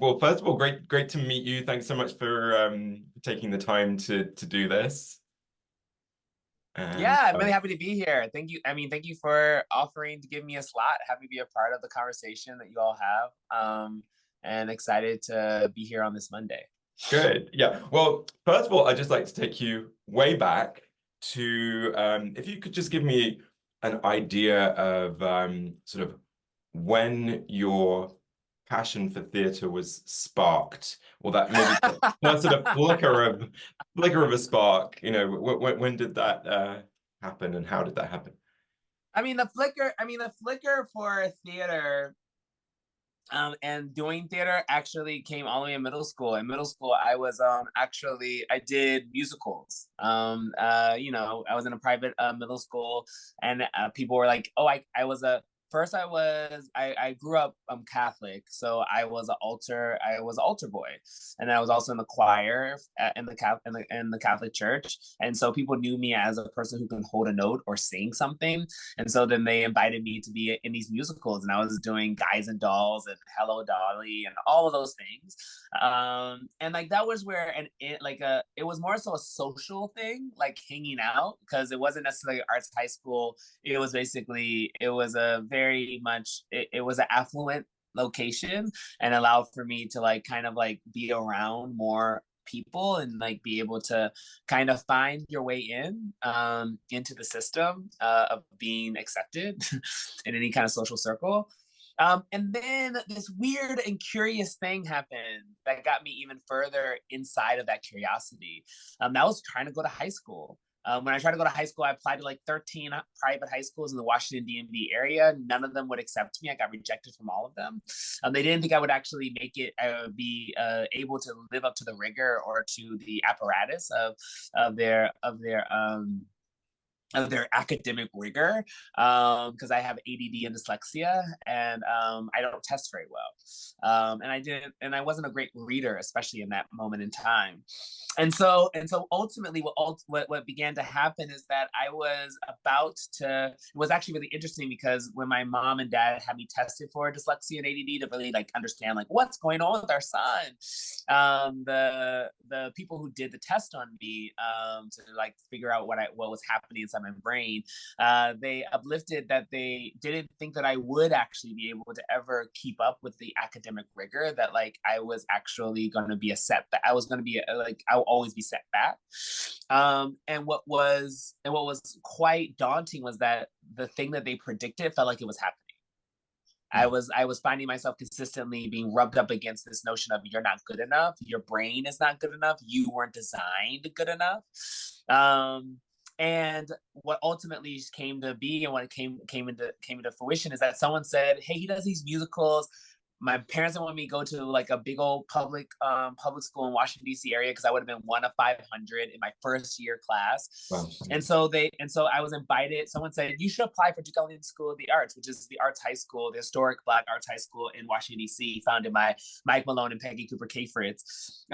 Well, first of all, great to meet you. Thanks so much for taking the time to do this. And Yeah, I'm really happy to be here. Thank you. I mean, thank you for offering to give me a slot, have me be a part of the conversation that you all have. And excited to be here on this Monday. good. Yeah. Well, first of all, I'd just like to take you way back to if you could just give me an idea of sort of when your passion for theatre was sparked, or that maybe first sort of flicker of a spark. When did that happen, and how did that happen? The flicker for theater and doing theater actually came all the way in middle school. In middle school, I was actually I did musicals. I was in a private middle school, and people were like, "Oh, I was a." First, I grew up Catholic, so I was an altar boy, and I was also in the choir in the Catholic Church, and so people knew me as a person who can hold a note or sing something. And so then they invited me to be in these musicals, and I was doing Guys and Dolls and Hello Dolly and all of those things. And like that was where, and it was more so a social thing, like hanging out, because it wasn't necessarily arts high school. It was a very much, it was an affluent location, and allowed for me to like kind of like be around more people and like be able to kind of find your way into the system of being accepted in any kind of social circle. And then this weird and curious thing happened that got me even further inside of that curiosity. That was trying to go to high school. When I tried to go to high school, I applied to like 13 private high schools in the Washington, D.M.V. area. None of them would accept me. I got rejected from all of them. They didn't think I would actually make it, be able to live up to the rigor or to the apparatus of their of their of their academic rigor, because I have ADD and dyslexia, and I don't test very well. And I wasn't a great reader, especially in that moment in time. And so ultimately, what began to happen is that I was about to. It was actually really interesting because when my mom and dad had me tested for dyslexia and ADD to really like understand like what's going on with our son, the people who did the test on me, to like figure out what was happening inside my brain, they uplifted that they didn't think that I would actually be able to ever keep up with the academic rigor, that like I was actually going to be a setback. I was going to be like I will always be set back. And what was quite daunting was that the thing that they predicted felt like it was happening. I was finding myself consistently being rubbed up against this notion of you're not good enough, your brain is not good enough, you weren't designed good enough. And what ultimately came to be, and what it came into fruition, is that someone said, "Hey, he does these musicals." My parents didn't want me to go to like a big old public school in Washington D.C. area, because I would have been one of 500 in my first year class. Wow. And so I was invited. Someone said you should apply for Duke Ellington School of the Arts, which is the arts high school, the historic Black arts high school in Washington D.C., founded by Mike Malone and Peggy Cooper Fritz.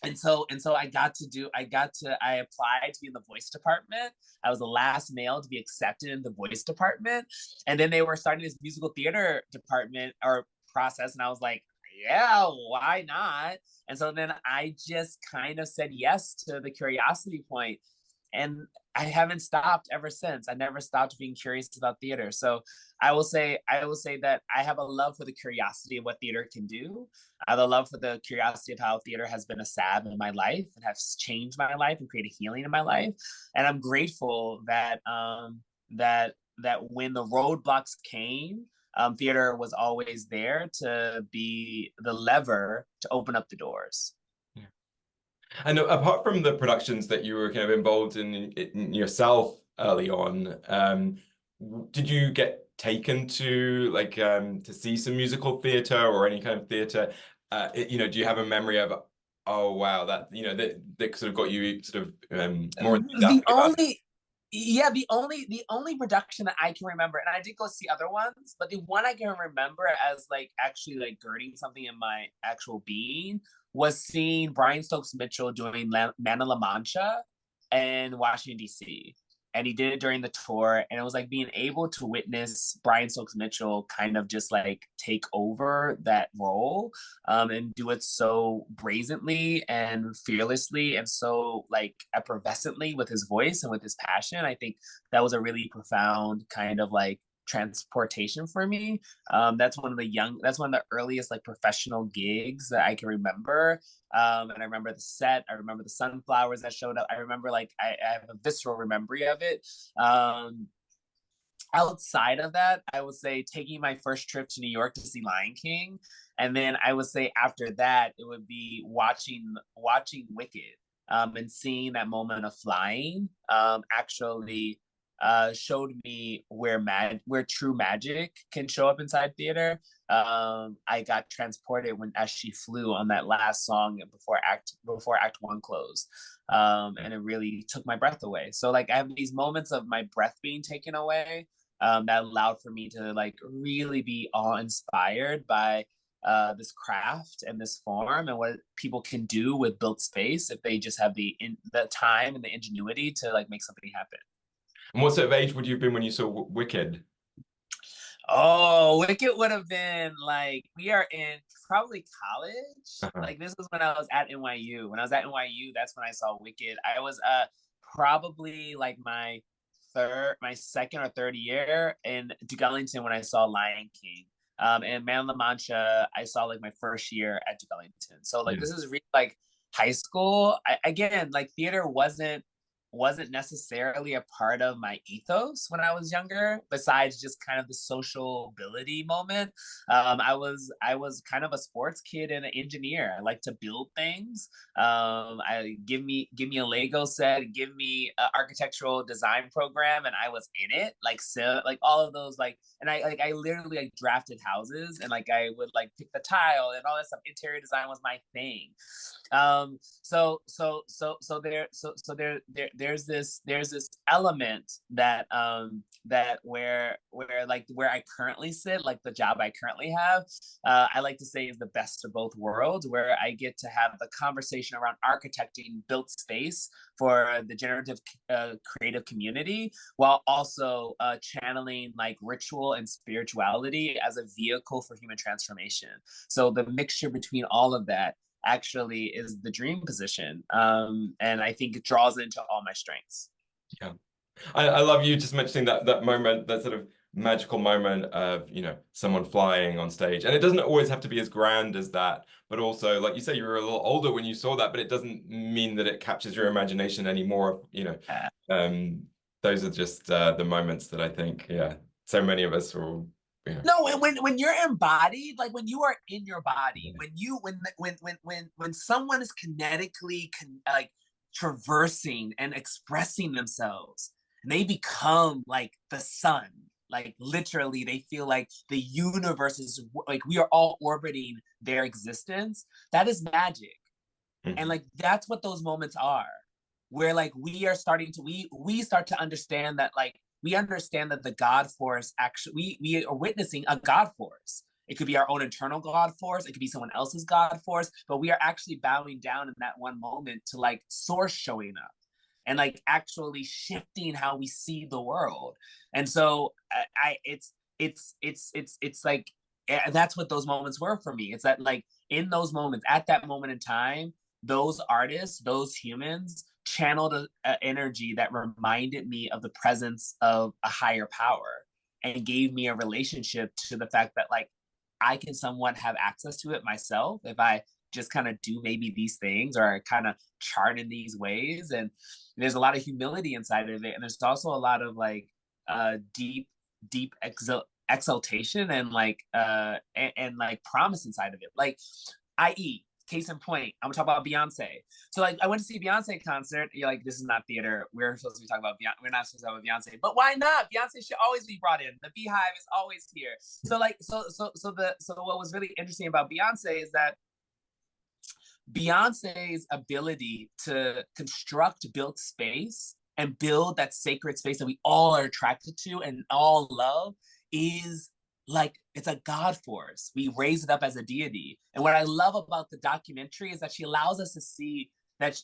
And so I applied to be in the voice department. I was the last male to be accepted in the voice department. And then they were starting this musical theater department or process. And I was like, yeah, why not? And so then I just kind of said yes to the curiosity point. And I haven't stopped ever since. I never stopped being curious about theater. So I will say that I have a love for the curiosity of what theater can do. I have a love for the curiosity of how theater has been a salve in my life and has changed my life and created healing in my life. And I'm grateful that when the roadblocks came, theater was always there to be the lever to open up the doors. Yeah. And apart from the productions that you were kind of involved in yourself early on, did you get taken to like to see some musical theatre or any kind of theatre? Do you have a memory of, oh wow, that sort of got you sort of more The enthusiastic about it? only Yeah, the only production that I can remember, and I did go see other ones, but the one I can remember as like actually like girding something in my actual being was seeing Brian Stokes Mitchell doing Man of La Mancha in Washington D.C. and he did it during the tour, and it was like being able to witness Brian Stokes Mitchell kind of just like take over that role, and do it so brazenly and fearlessly and so like effervescently with his voice and with his passion. I think that was a really profound kind of like transportation for me. That's one of the earliest like professional gigs that I can remember. And I remember the set, I remember the sunflowers that showed up. I remember like I have a visceral memory of it. Outside of that, I would say taking my first trip to New York to see Lion King. And then I would say after that, it would be watching Wicked, and seeing that moment of flying, actually showed me where true magic can show up inside theater. I got transported as she flew on that last song before Act One closed, and it really took my breath away. So like I have these moments of my breath being taken away, that allowed for me to like really be awe-inspired by this craft and this form and what people can do with built space if they just have the time and the ingenuity to like make something happen. And what sort of age would you have been when you saw Wicked? Oh, Wicked would have been like, we are in probably college. Like this was when I was at NYU. When I was at NYU, that's when I saw Wicked. I was probably like my second or third year in Duke Ellington when I saw Lion King. And Man of La Mancha, I saw like my first year at Duke Ellington. So like this is really like high school. Again, like theater wasn't necessarily a part of my ethos when I was younger, besides just kind of the social ability moment. I was kind of a sports kid and an engineer. I like to build things. Give me a Lego set, give me an architectural design program, and I was in it. Like so, like all of those, like, and I literally like drafted houses, and like I would like pick the tile and all that stuff. Interior design was my thing. There's this element that where I currently sit, like the job I currently have, I like to say is the best of both worlds, where I get to have the conversation around architecting built space for the generative creative community, while also channeling like ritual and spirituality as a vehicle for human transformation. So the mixture between all of that actually is the dream position, and I think it draws into all my strengths. Yeah, I love you just mentioning that moment, that sort of magical moment of, you know, someone flying on stage, and it doesn't always have to be as grand as that, but also like you say, you were a little older when you saw that, but it doesn't mean that it captures your imagination anymore, you know. Those are just the moments that I think, yeah, so many of us will. Yeah. No, when you're embodied, like when you are in your body, when someone is kinetically like traversing and expressing themselves, and they become like the sun, like literally they feel like the universe is like we are all orbiting their existence. That is magic. And like that's what those moments are, where like we are starting to we start to understand that, like we understand that the God force actually, we are witnessing a God force. It could be our own internal God force, it could be someone else's God force, but we are actually bowing down in that one moment to like source showing up and like actually shifting how we see the world. And so it's like that's what those moments were for me. It's that like in those moments, at that moment in time, those artists, those humans channeled an energy that reminded me of the presence of a higher power and gave me a relationship to the fact that like I can somewhat have access to it myself if I just kind of do maybe these things or kind of chart in these ways. And there's a lot of humility inside of it, and there's also a lot of like deep exaltation and like like promise inside of it, like i.e. case in point, I'm gonna talk about Beyonce. So like I went to see a Beyonce concert. You're like, this is not theater. We're supposed to be talking about Beyonce. We're not supposed to talk about Beyonce. But why not? Beyonce should always be brought in. The Beehive is always here. So like so what was really interesting about Beyonce is that Beyonce's ability to construct built space and build that sacred space that we all are attracted to and all love is like, it's a God force. We raise it up as a deity. And what I love about the documentary is that she allows us to see that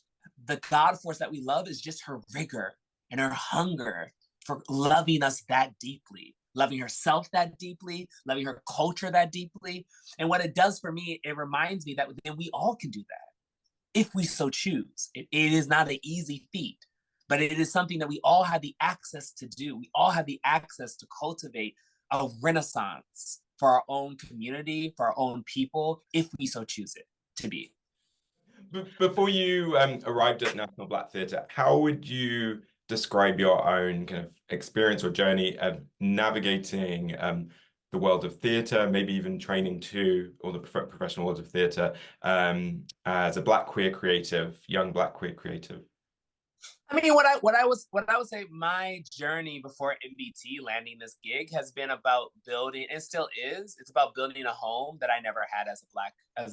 the God force that we love is just her rigor and her hunger for loving us that deeply, loving herself that deeply, loving her culture that deeply. And what it does for me, it reminds me that then we all can do that if we so choose. It is not an easy feat, but it is something that we all have the access to do. We all have the access to cultivate a renaissance for our own community, for our own people, if we so choose it to be. Before you arrived at National Black Theatre, how would you describe your own kind of experience or journey of navigating the world of theatre, maybe even training to, or the professional world of theatre, as a Black queer creative, young Black queer creative? I mean, what I would say, my journey before NBT landing this gig has been about building, and still is. It's about building a home that I never had as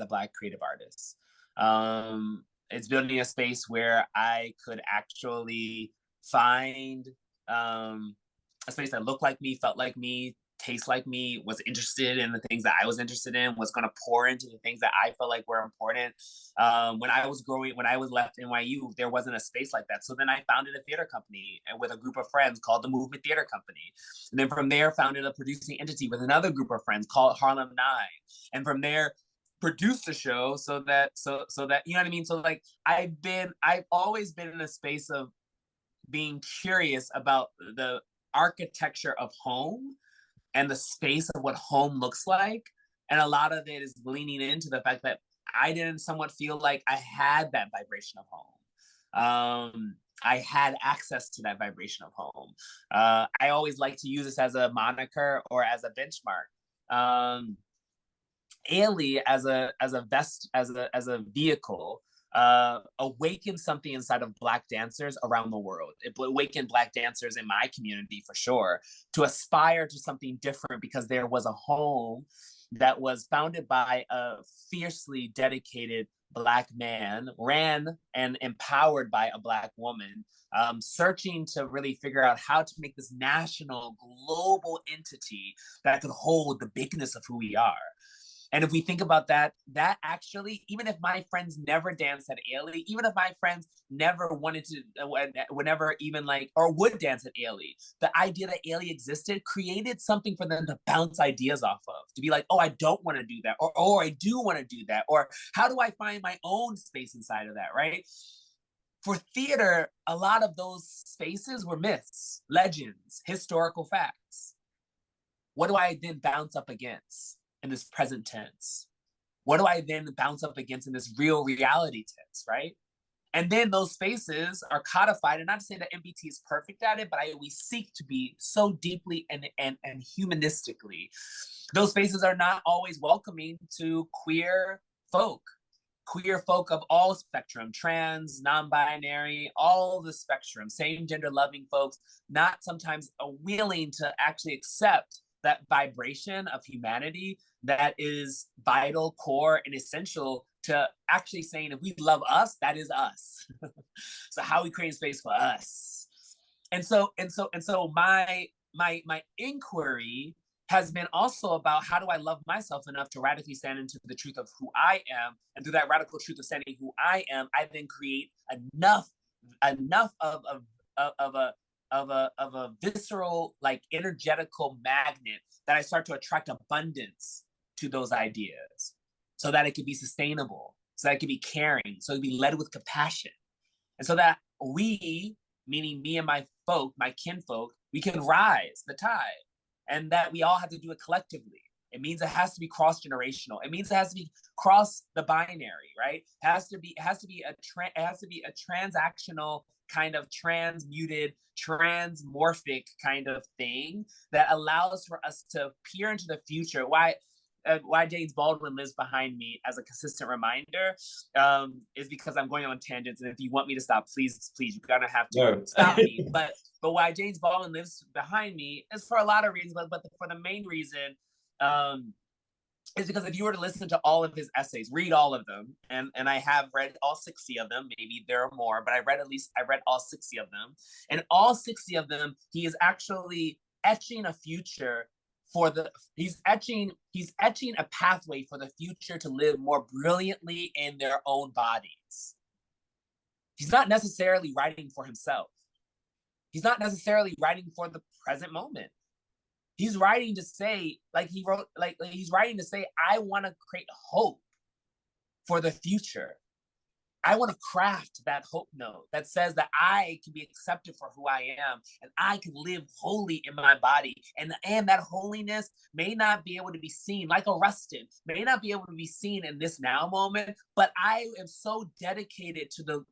a Black creative artist. It's building a space where I could actually find a space that looked like me, felt like me, taste like me, was interested in the things that I was interested in, was going to pour into the things that I felt like were important. When I was left NYU, there wasn't a space like that. So then I founded a theater company with a group of friends called the Movement Theater Company. And then from there, founded a producing entity with another group of friends called Harlem 9. And from there, produced a show so that you know what I mean? So like I've always been in a space of being curious about the architecture of home and the space of what home looks like. And a lot of it is leaning into the fact that I didn't somewhat feel like I had that vibration of home. I had access to that vibration of home. I always like to use this as a moniker or as a benchmark. Ailey as a vehicle awakened something inside of Black dancers around the world. It awakened Black dancers in my community for sure to aspire to something different, because there was a home that was founded by a fiercely dedicated Black man, ran and empowered by a Black woman, searching to really figure out how to make this national, global entity that could hold the bigness of who we are. And if we think about that actually, even if my friends never danced at Ailey, even if my friends never wanted to, would never even like, or would dance at Ailey, the idea that Ailey existed created something for them to bounce ideas off of, to be like, oh, I don't want to do that, or I do want to do that, or how do I find my own space inside of that, right? For theater, a lot of those spaces were myths, legends, historical facts. What do I then bounce up against in this present tense? What do I then bounce up against in this real reality tense, right? And then those spaces are codified, and not to say that NBT is perfect at it, but we seek to be so deeply and humanistically. Those spaces are not always welcoming to queer folk of all spectrum, trans, non-binary, all the spectrum, same gender loving folks, not sometimes willing to actually accept that vibration of humanity that is vital, core, and essential to actually saying, if we love us, that is us. So how we create space for us. And so my inquiry has been also about, how do I love myself enough to radically stand into the truth of who I am, and through that radical truth of standing who I am, I then create enough of a visceral, like energetical magnet that I start to attract abundance to those ideas, so that it could be sustainable, so that it could be caring, so it could be led with compassion. And so that we, meaning me and my kinfolk, we can rise the tide, and that we all have to do it collectively. It means it has to be cross-generational. It means it has to be cross the binary, right? It has to be a transactional kind of transmuted, transmorphic kind of thing that allows for us to peer into the future. Why James Baldwin lives behind me as a consistent reminder is because I'm going on tangents, and if you want me to stop, please, you're gonna have to stop me. But why James Baldwin lives behind me is for a lot of reasons, but for the main reason is because if you were to listen to all of his essays, read all of them, and I have read all 60 of them, maybe there are more, but I read all 60 of them, and all 60 of them, he is actually etching a future he's etching a pathway for the future to live more brilliantly in their own bodies. He's not necessarily writing for himself. He's not necessarily writing for the present moment. He's writing to say, like he wrote, like he's writing to say, I want to create hope for the future. I want to craft that hope note that says that I can be accepted for who I am and I can live wholly in my body. And that holiness may not be able to be seen, like a Rustin, may not be able to be seen in this now moment, but I am so dedicated to the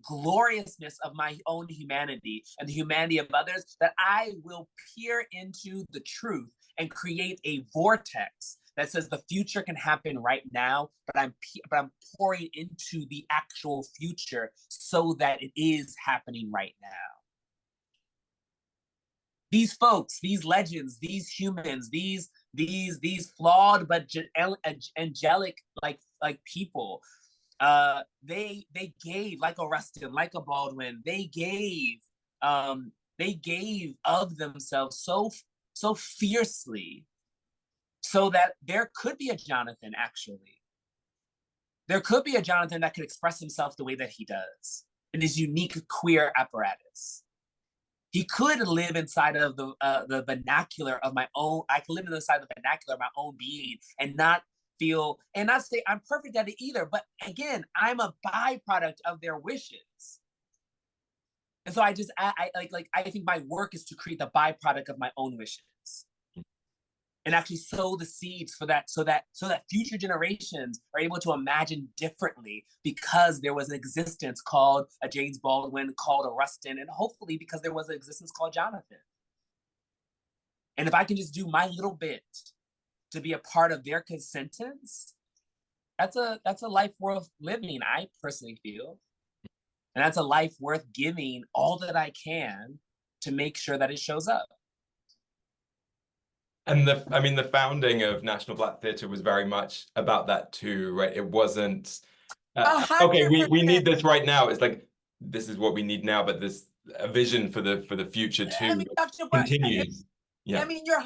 gloriousness of my own humanity and the humanity of others that I will peer into the truth and create a vortex that says the future can happen right now, but I'm pouring into the actual future so that it is happening right now. These folks, these legends, these humans, these flawed but angelic like people, they gave, like a Rustin, like a Baldwin, they gave of themselves so fiercely, so that there could be a Jonathan, actually. There could be a Jonathan that could express himself the way that he does in his unique queer apparatus. He could live inside of the vernacular of my own, I could live inside the vernacular of my own being and not feel, and not say I'm perfect at it either, but again, I'm a byproduct of their wishes. And so I think my work is to create the byproduct of my own wishes. And actually sow the seeds for that, so that future generations are able to imagine differently, because there was an existence called a James Baldwin, called a Rustin, and hopefully because there was an existence called Jonathan. And if I can just do my little bit to be a part of their consentence, that's a life worth living, I personally feel. And that's a life worth giving all that I can to make sure that it shows up. And the founding of National Black Theatre was very much about that too, right? It wasn't, okay, we need this right now. It's like, this is what we need now, but there's a vision for the future too. I mean, Dr. Continues. Yeah. I mean, you're 100%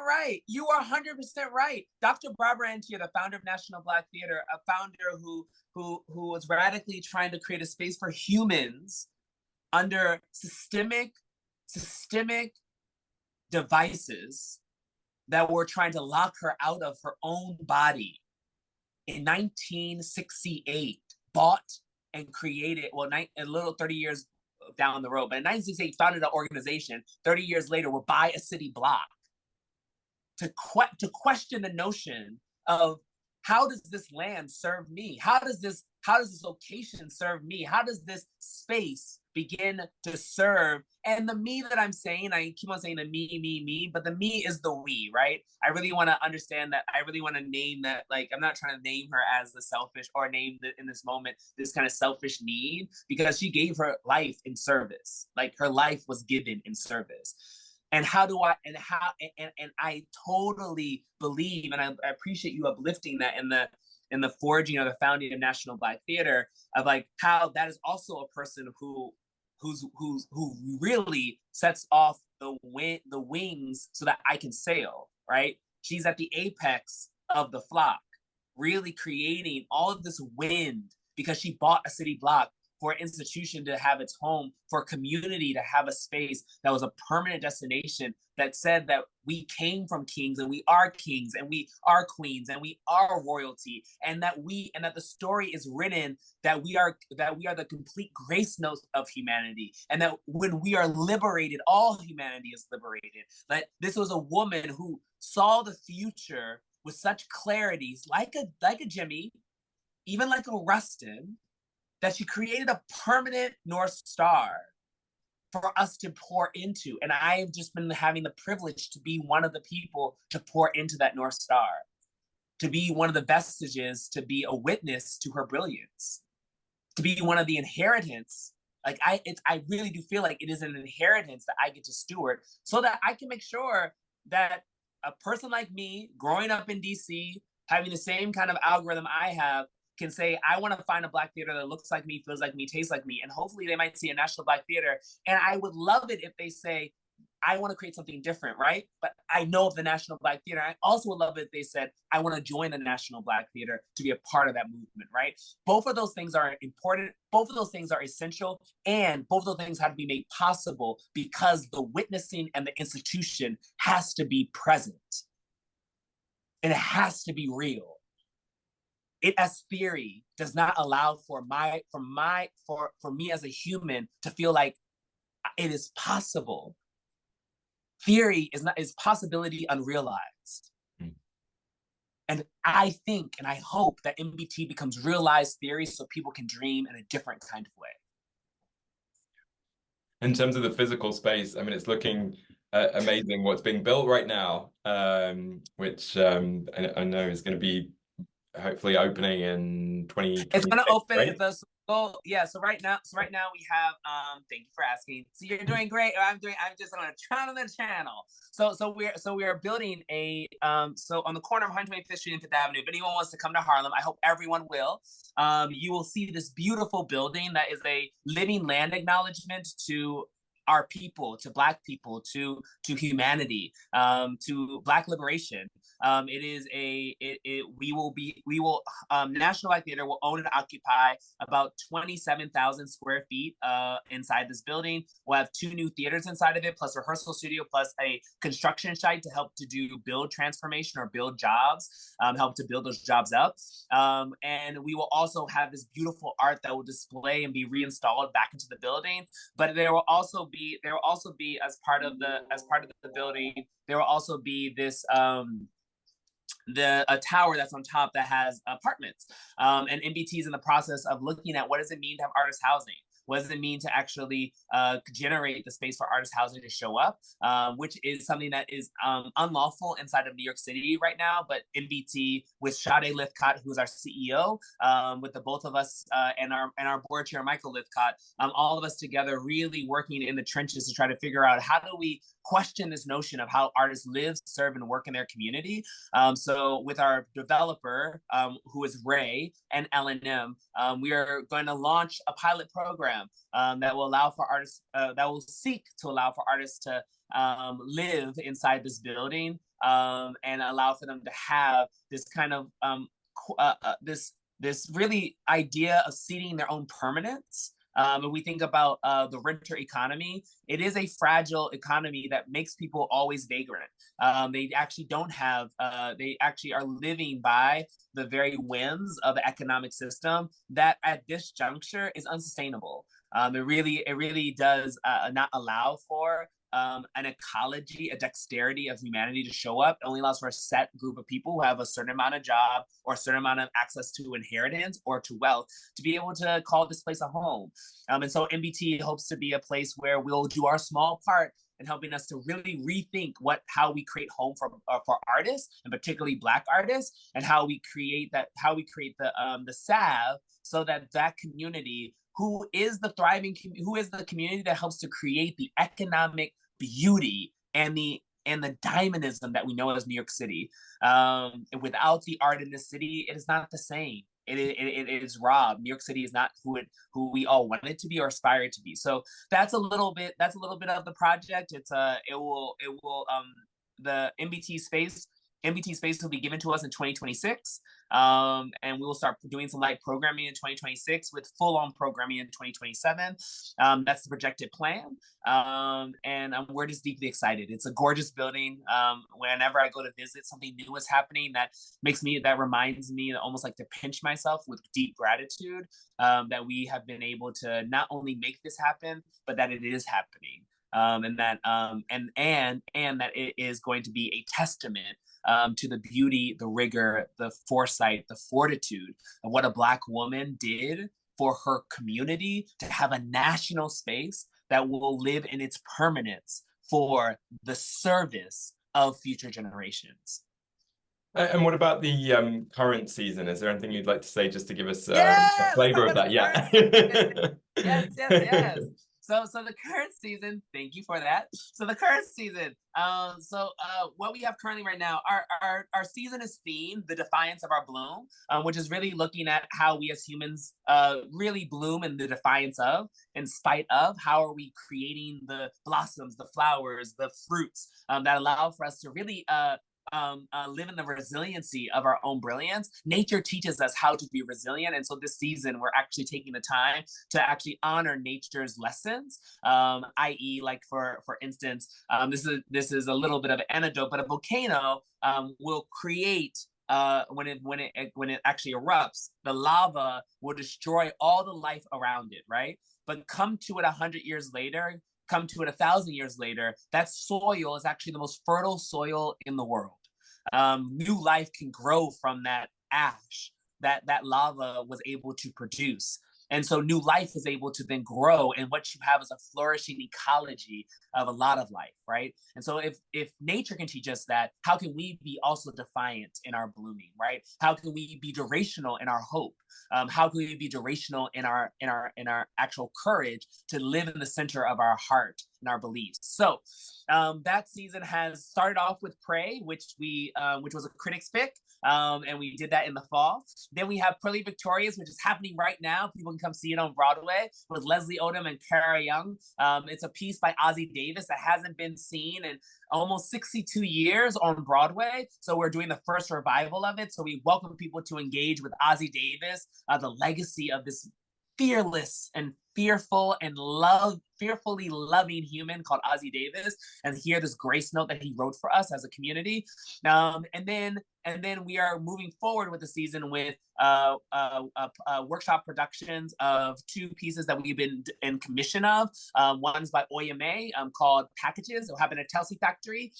right. You are 100% right. Dr. Barbara Ann Teer, the founder of National Black Theatre, a founder who was radically trying to create a space for humans under systemic devices that were trying to lock her out of her own body. In 1968, bought and created, well, a little 30 years down the road, but in 1968, founded an organization. 30 years later, will buy a city block to question the notion of, how does this land serve me? How does this location serve me? How does this space begin to serve? And the me that I'm saying, I keep on saying the me, but the me is the we, right? I really want to understand that. I really want to name that. Like, I'm not trying to name her as the selfish, or name in this moment this kind of selfish need, because she gave her life in service. Like, her life was given in service. And I totally believe, and I appreciate you uplifting that in the forging or the founding of National Black Theatre, of like how that is also a person who really sets off the wings so that I can sail, right? She's at the apex of the flock, really creating all of this wind, because she bought a city block for an institution to have its home, for a community to have a space that was a permanent destination, that said that we came from kings and we are queens and we are royalty, and that the story is written that we are the complete grace note of humanity, and that when we are liberated, all humanity is liberated. That this was a woman who saw the future with such clarity, like a Jimmy, even like a Rustin, that she created a permanent North Star for us to pour into. And I've just been having the privilege to be one of the people to pour into that North Star, to be one of the vestiges, to be a witness to her brilliance, to be one of the inheritance. Like I really do feel like it is an inheritance that I get to steward, so that I can make sure that a person like me, growing up in DC, having the same kind of algorithm I have, can say, I want to find a Black theater that looks like me, feels like me, tastes like me. And hopefully they might see a National Black Theater. And I would love it if they say, I want to create something different, right? But I know of the National Black Theater. I also would love it if they said, I want to join the National Black Theater to be a part of that movement, right? Both of those things are important. Both of those things are essential. And both of those things have to be made possible because the witnessing and the institution has to be present. And it has to be real. It as theory does not allow for me as a human to feel like it is possible. Theory is possibility unrealized. And I think and I hope that MBT becomes realized theory so people can dream in a different kind of way. In terms of the physical space, I mean, it's looking amazing what's being built right now, which I know is going to be hopefully opening in 2026. It's going to open right? yeah. So right now we have thank you for asking. So you're doing great. I'm just on the channel. So we are building a so on the corner of 125th Street and 5th Avenue. If anyone wants to come to Harlem, I hope everyone will. You will see this beautiful building that is a living land acknowledgement to our people, to Black people, to humanity, to Black liberation. National Black Theater will own and occupy about 27,000 square feet inside this building. We'll have 2 new theaters inside of it, plus rehearsal studio, plus a construction site to help to build transformation or build jobs, help to build those jobs up. And we will also have this beautiful art that will display and be reinstalled back into the building. But there will also be as part of the building, there will also be this a tower that's on top that has apartments. And MBT is in the process of looking at what does it mean to have artist housing? What does it mean to actually generate the space for artist housing to show up, which is something that is unlawful inside of New York City right now. But MBT with Sade Lithcott, who's our CEO, with the both of us and our board chair, Michael Lithcott, all of us together really working in the trenches to try to figure out how do we question this notion of how artists live, serve, and work in their community. So with our developer, who is Ray and L&M, we are going to launch a pilot program that will allow for artists, that will seek to allow for artists to live inside this building and allow for them to have this kind of this really idea of seeding their own permanence. And we think about the renter economy, it is a fragile economy that makes people always vagrant. They actually don't have, they actually are living by the very whims of the economic system that at this juncture is unsustainable. It really does not allow for an ecology, a dexterity of humanity to show up. It only allows for a set group of people who have a certain amount of job or a certain amount of access to inheritance or to wealth to be able to call this place a home. And so MBT hopes to be a place where we'll do our small part in helping us to really rethink how we create home for artists, and particularly Black artists, and how we create the salve so that community who is the community that helps to create the economic beauty and the diamonism that we know as New York City. Without the art in the city, it is not the same. It is robbed. New York City is not who we all want it to be or aspire it to be. So that's a little bit of the project. The MBT space will be given to us in 2026. And we will start doing some light programming in 2026 with full-on programming in 2027. That's the projected plan. And we're just deeply excited. It's a gorgeous building. Whenever I go to visit, something new is happening that reminds me almost like to pinch myself with deep gratitude that we have been able to not only make this happen, but that it is happening. And that it is going to be a testament to the beauty, the rigor, the foresight, the fortitude of what a Black woman did for her community to have a national space that will live in its permanence for the service of future generations. And what about the current season? Is there anything you'd like to say just to give us a flavor of that? Yeah. Yes. So the current season, thank you for that. So the current season, what we have currently right now, our season is themed the Defiance of Our Bloom, which is really looking at how we as humans really bloom in the defiance of, in spite of. How are we creating the blossoms, the flowers, the fruits that allow for us to really live in the resiliency of our own brilliance. Nature teaches us how to be resilient. And so this season, we're actually taking the time to actually honor nature's lessons, i.e. like for instance, this is a little bit of an anecdote, but a volcano will create when it actually erupts, the lava will destroy all the life around it, right? But come to it 100 years later, come to it 1,000 years later, that soil is actually the most fertile soil in the world. New life can grow from that ash that lava was able to produce. And so new life is able to then grow, and what you have is a flourishing ecology of a lot of life, right? And so if nature can teach us that, how can we be also defiant in our blooming, right? How can we be durational in our hope? How can we be durational in our actual courage to live in the center of our heart and our beliefs? So that season has started off with Pray, which was a critics pick, and we did that in the fall. Then we have Pearly Victorious, which is happening right now. People can come see it on Broadway with Leslie Odom and Kara Young. It's a piece by Ossie Davis that hasn't been seen in almost 62 years on Broadway. So we're doing the first revival of it. So we welcome people to engage with Ossie Davis, the legacy of this fearless and fearful and fearfully loving human called Ossie Davis, and hear this grace note that he wrote for us as a community. And then we are moving forward with the season with workshop productions of 2 pieces that we've been in commission of. One's by Oyame called Packages. It'll happen at Telsey Factory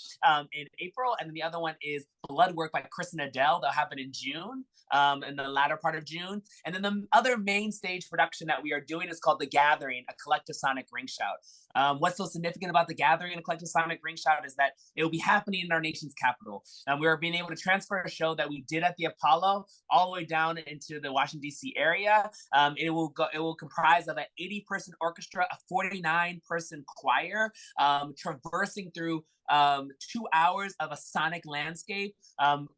in April. And then the other one is Blood Work by Kristen Adele. That'll happen in June, in the latter part of June. And then the other main stage production that we are doing is called The Gathering, a collective sonic ring shout. What's so significant about The Gathering, a collective sonic ring shout, is that it will be happening in our nation's capital. We are being able to transfer a show that we did at the Apollo all the way down into the Washington, D.C. area. It will comprise of an 80-person orchestra, a 49-person choir, traversing through 2 hours of a sonic landscape.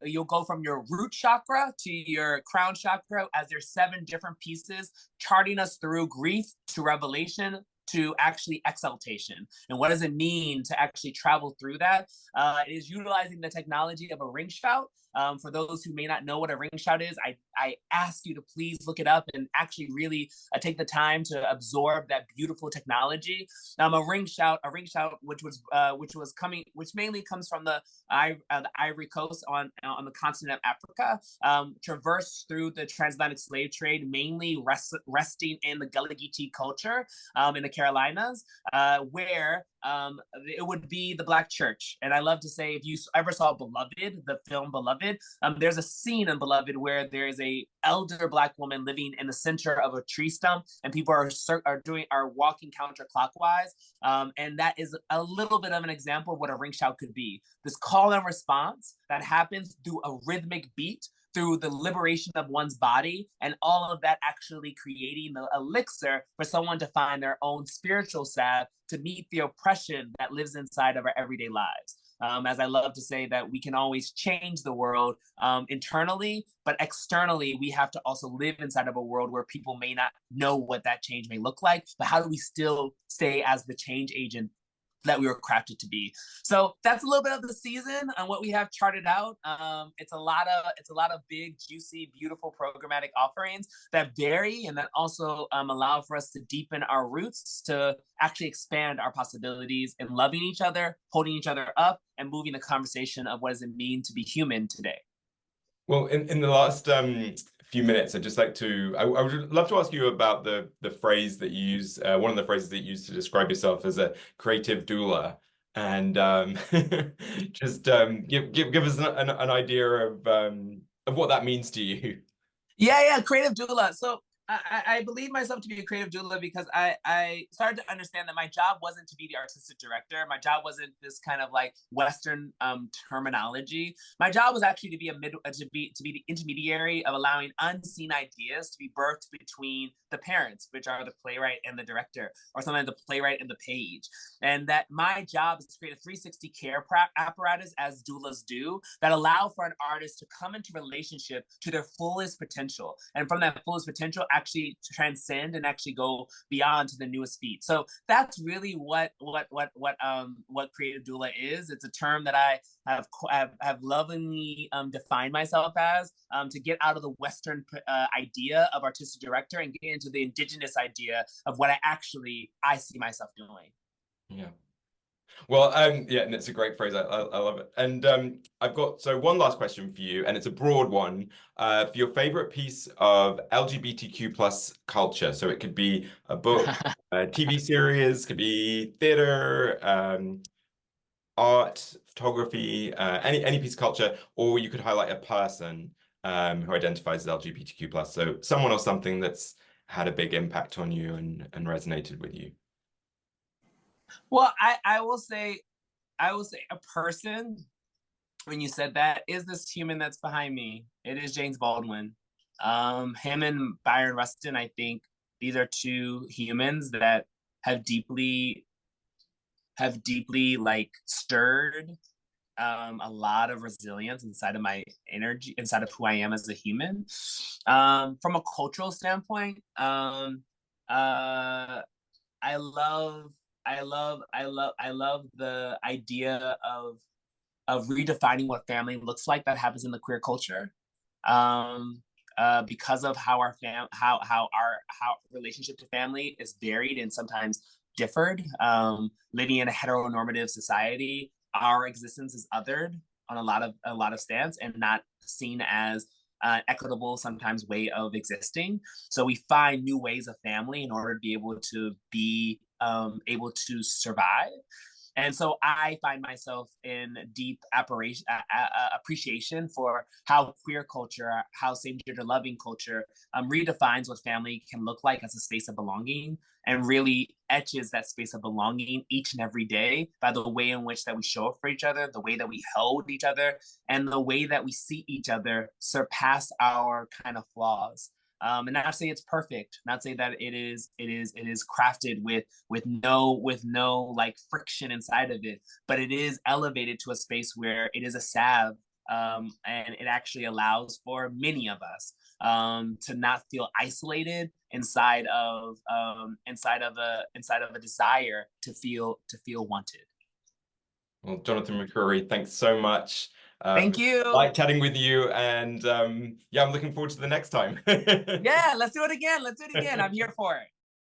You'll go from your root chakra to your crown chakra, as there's 7 different pieces charting us through grief to revelation to actually exaltation. And what does it mean to actually travel through that? It is utilizing the technology of a ring shout. For those who may not know what a ring shout is, I ask you to please look it up and actually really take the time to absorb that beautiful technology. A ring shout, which mainly comes from the Ivory Coast on the continent of Africa, traversed through the transatlantic slave trade, mainly resting in the Gullah Geechee culture in the Carolinas, where it would be the Black church. And I love to say, if you ever saw Beloved, the film Beloved, there's a scene in Beloved where there is a elder Black woman living in the center of a tree stump, and people are walking counterclockwise. And that is a little bit of an example of what a ring shout could be. This call and response that happens through a rhythmic beat, through the liberation of one's body, and all of that actually creating the elixir for someone to find their own spiritual salve to meet the oppression that lives inside of our everyday lives. As I love to say, that we can always change the world internally, but externally, we have to also live inside of a world where people may not know what that change may look like, but how do we still stay as the change agent that we were crafted to be? So that's a little bit of the season and what we have charted out. It's a lot of big, juicy, beautiful programmatic offerings that vary and that also allow for us to deepen our roots, to actually expand our possibilities in loving each other, holding each other up, and moving the conversation of what does it mean to be human today. Well, in the last few minutes, I'd just like to, I would love to ask you about the phrase that you use, one of the phrases that you use to describe yourself as a creative doula. And just give us an idea of what that means to you. Yeah, creative doula. So I believe myself to be a creative doula because I started to understand that my job wasn't to be the artistic director. My job wasn't this kind of like Western terminology. My job was actually to be to be the intermediary of allowing unseen ideas to be birthed between the parents, which are the playwright and the director, or sometimes the playwright and the page. And that my job is to create a 360 care apparatus, as doulas do, that allow for an artist to come into relationship to their fullest potential, and from that fullest potential actually transcend and actually go beyond to the newest feat. So that's really what creative doula is. It's a term that I have lovingly defined myself as, to get out of the Western idea of artistic director and get into the indigenous idea of what I see myself doing. Yeah. Well, yeah, and it's a great phrase. I love it. And I've got one last question for you, and it's a broad one. For your favorite piece of LGBTQ plus culture. So it could be a book, a TV series, could be theater, art, photography, any piece of culture, or you could highlight a person who identifies as LGBTQ plus. So someone or something that's had a big impact on you and resonated with you. Well, I will say a person, when you said that, is this human that's behind me. It is James Baldwin. Him and Byron Rustin, I think these are two humans that have deeply like stirred a lot of resilience inside of my energy, inside of who I am as a human. From a cultural standpoint, I love the idea of redefining what family looks like that happens in the queer culture. Because of how our relationship to family is varied and sometimes differed. Living in a heteronormative society, our existence is othered on a lot of stands and not seen as equitable sometimes way of existing. So we find new ways of family in order to be able to survive. And so I find myself in deep appreciation for how queer culture, how same-gender loving culture redefines what family can look like as a space of belonging, and really etches that space of belonging each and every day by the way in which that we show up for each other, the way that we hold each other, and the way that we see each other surpass our kind of flaws. And not say it's perfect, not say that it is crafted with no like friction inside of it, but it is elevated to a space where it is a salve, and it actually allows for many of us to not feel isolated inside of a desire to feel wanted. Well, Jonathan McCrory, thanks so much. Thank you. Like chatting with you, and yeah, I'm looking forward to the next time. Yeah, let's do it again. I'm here for it.